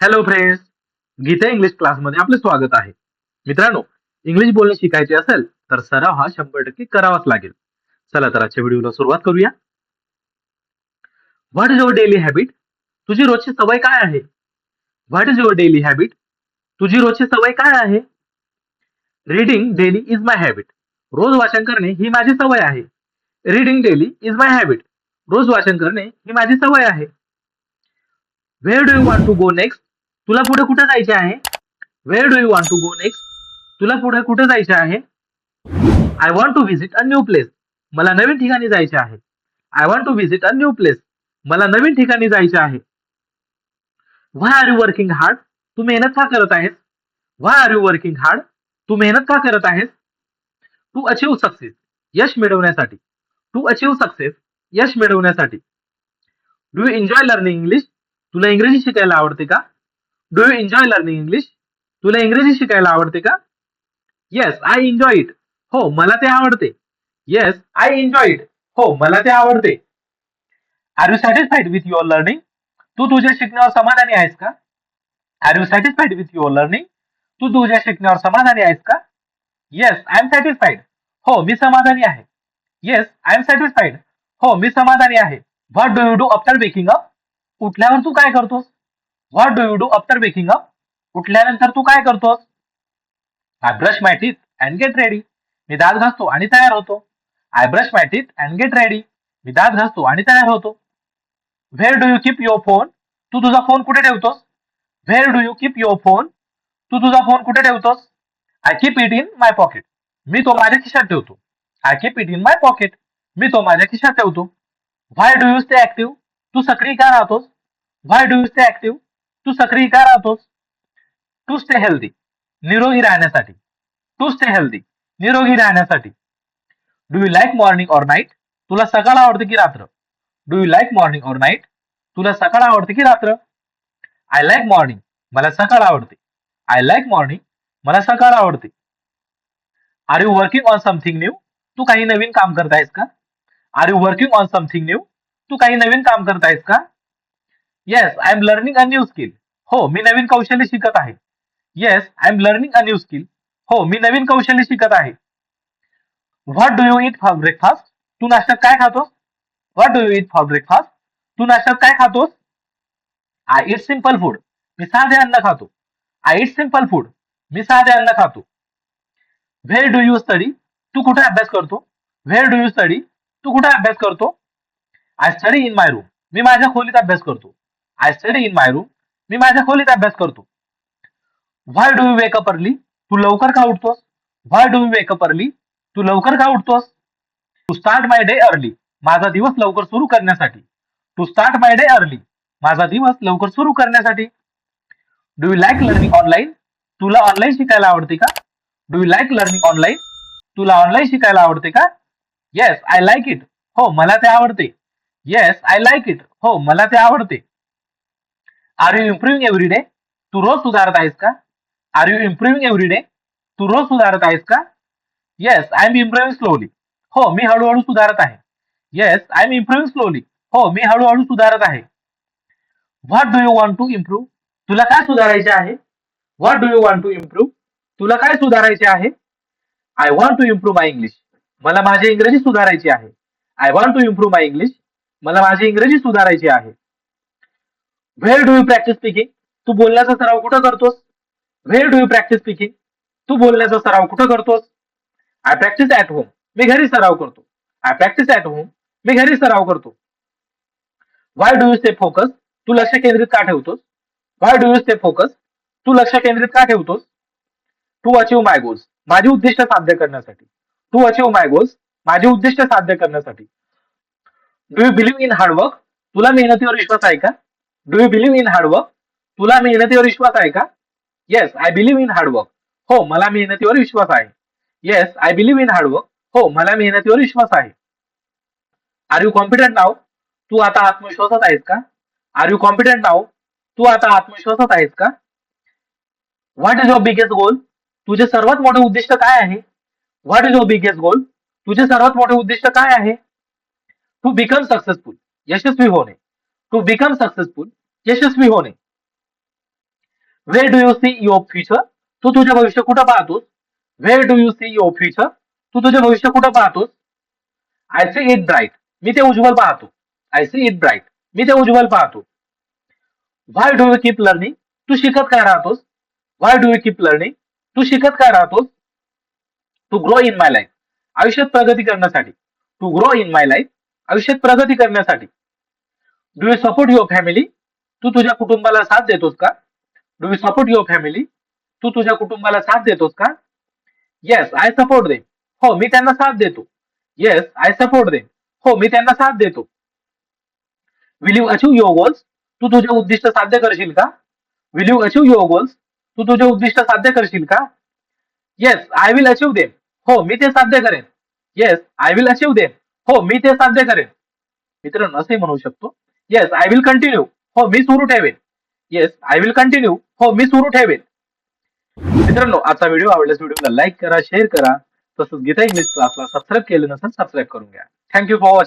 Hello friends, Gita English क्लासमध्ये आपले स्वागत आहे. मित्रांनो, इंग्लिश बोलणे शिकायचे असेल तर सराव हा 100% करावाच लागेल. चला तर आजच्या व्हिडिओला सुरुवात करूया. What is your daily habit? तुझी रोजची सवय काय आहे? What is your daily habit? तुझी रोजची सवय काय आहे? Reading daily is my habit. रोज वाचन करणे ही माझी सवय आहे. Reading daily is my habit. रोज वाचन करणे ही माझी सवय आहे. Where do you want to go next? तुला पुढे कुठे जायचे आहे? Where do you want to go next? तुला पुढे कुठे जायचे आहे? I want to visit a new place. मला नवीन ठिकाणी जायचे आहे. I want to visit a new place. मला नवीन ठिकाणी जायचे आहे. Why are you working hard? तू मेहनत का करत आहेस? Why are you working hard? तू मेहनत का करत आहेस? To achieve success. यश मिळवण्यासाठी. To achieve success. यश मिळवण्यासाठी. Do you enjoy learning English? तुला इंग्रजी शिकायला आवडते का? Do you enjoy learning English? तुला इंग्रजी शिकायला आवडते का? Yes I enjoy it. हो मला ते आवडते. Yes I enjoy it. हो मला ते आवडते. Are you satisfied with your learning? तू तुझ्या शिकण्यावर समाधानी आहेस का? Are you satisfied with your learning? तू तुझ्या शिकण्यावर समाधानी आहेस का? Yes I am satisfied. हो मी समाधानी आहे. Yes I am satisfied. हो मी समाधानी आहे. What do you do after waking up? उठल्यावर तू काय करतोस? What do you do after waking up? उठल्यानंतर तू काय करतोस? I brush my teeth and get ready. मी दात घासतो आणि तयार होतो. I brush my teeth and get ready. मी दात घासतो आणि तयार होतो. Where do you keep your phone? तू तुझा फोन कुठे ठेवतोस? Where do you keep your phone? तू तुझा फोन कुठे ठेवतोस? I keep it in my pocket. मी तो माझ्या खिशात ठेवतो. I keep it in my pocket. मी तो माझ्या खिशात ठेवतो. Why do you stay active? तू सक्रिय का राहतोस? Why do you stay active? तू सक्रिय का राहतोस? To stay healthy. निरोगी राहण्यासाठी. To stay healthy. निरोगी राहण्यासाठी. Do you like morning or night? तुला सकाळ आवडते की रात्र? Do you like morning or night? तुला सकाळ आवडते की रात्र? I like morning. मला सकाळ आवडते. I like morning. मला सकाळ आवडते. Are you working on something new? तू काही नवीन काम करतायस का? Are you working on something new? तू काही नवीन काम करतायस का? Yes I am learning a new skill. हो मी नवीन कौशल्य शिकत आहे. Yes I am learning a new skill. हो मी नवीन कौशल्य शिकत आहे. What do you eat for breakfast? तू नाश्त्यात काय खातोस? What do you eat for breakfast? तू नाश्त्यात काय खातोस? I eat simple food. मी साधे अन्न खातो. I eat simple food. मी साधे अन्न खातो. Where do you study? तू कुठे अभ्यास करतो? Where do you study? तू कुठे अभ्यास करतो? I study in my room. मी माझ्या खोलीत अभ्यास करतो. I study in my room. मी माझ्या खोलीत अभ्यास करतो. Why do you wake up early? तू लवकर का उठतोस? Why do you wake up early? तू लवकर का उठतोस? To start my day early. माझा दिवस लवकर सुरू करण्यासाठी. To start my day early. माझा दिवस लवकर सुरू करण्यासाठी. Do you like learning online? तुला ऑनलाईन शिकायला आवडते का? Do you like learning online? तुला ऑनलाईन शिकायला आवडते का? Yes I like it. हो मला ते आवडते. Yes I like it. हो मला ते आवडते. Are you improving every day? तू रोज सुधारत आहेस का? Are you improving every day? तू रोज सुधारत आहेस का? Yes I am improving slowly. हो मी हळूहळू सुधारत आहे. Yes I am improving slowly. हो मी हळूहळू सुधारत आहे. What do you want to improve? तुला काय सुधारायचे आहे? What do you want to improve? तुला काय सुधारायचे आहे? I want to improve my English. मला माझे इंग्रजी सुधारायची आहे. I want to improve my English. मला माझी इंग्रजी सुधारायची आहे. Where do you practice speaking? तू बोलण्याचा सराव कुठं करतोस? Where do you practice speaking? तू बोलण्याचा सराव कुठं करतोस? I practice at home. मी घरी सराव करतो. I practice at home. मी घरी सराव करतो. Why do you stay focus? तू लक्ष केंद्रित का ठेवतोस? व्हाय डू यू स्टे फोकस? तू लक्ष केंद्रित का ठेवतोस? To achieve my goals. माझी उद्दिष्ट साध्य करण्यासाठी. To achieve my goals. माझी उद्दिष्ट साध्य करण्यासाठी. Do you believe in hard work? तुला मेहनतीवर विश्वास आहे का? Do you believe in hard work? तुला मेहनतीवर विश्वास आहे का? Yes I believe in hard work. हो मला मेहनतीवर विश्वास आहे. Yes I believe in hard work. हो मला मेहनतीवर विश्वास आहे. आर यू कॉन्फिडंट नाव? तू आता आत्मविश्वासात आहेस का? आर यू कॉन्फिडंट नाव? तू आता आत्मविश्वासात आहेस का? व्हॉट इज युअर बिगेस्ट गोल? तुझे सर्वात मोठे उद्दिष्ट काय आहे? व्हॉट इज युअर बिगेस्ट गोल? तुझे सर्वात मोठे उद्दिष्ट काय आहे? To become successful. यशस्वी होणे. To become successful. यशस्वी होणे. Where do you see your future? तू तुझे भविष्य कुठं पाहतोस? Where do you see your future? तू तुझे भविष्य कुठं पाहतोस? I see it bright. मी ते उज्ज्वल पाहतो. I see it bright. मी ते उज्ज्वल पाहतो. Why do you keep learning? तू शिकत काय राहतोस? Why do you keep learning? तू शिकत काय राहतोस? To grow in my life. आयुष्यात प्रगती करण्यासाठी. To grow in my life. आयुष्यात प्रगती करण्यासाठी. Do you support your family? तू तुझ्या कुटुंबाला साथ देतोस का? Do you support your family? तू तुझ्या कुटुंबाला साथ देतोस का? Yes I support them. हो मी त्यांना साथ देतो. Yes I support them. हो मी त्यांना साथ देतो. Will you achieve your goals? तू तुझे उद्दिष्ट साध्य करशील का? Will you achieve your goals? तू तुझे उद्दिष्ट साध्य करशील का? Yes I will achieve them. हो मी ते साध्य करेन. Yes I will achieve them. हो मी ते साध्य करेन. मित्रांनो असे म्हणू शकतो. Yes I will continue. हो मी सुरू ठेवेन. Yes I will continue. हो मी सुरू ठेवेन. मित्रांनो आजचा व्हिडिओ आवडल्यास व्हिडिओला लाईक करा, शेअर करा. तसंच गीता इंग्लिश क्लासला सबस्क्राईब केलं नसेल सबस्क्राईब करून घ्या. Thank you for watching.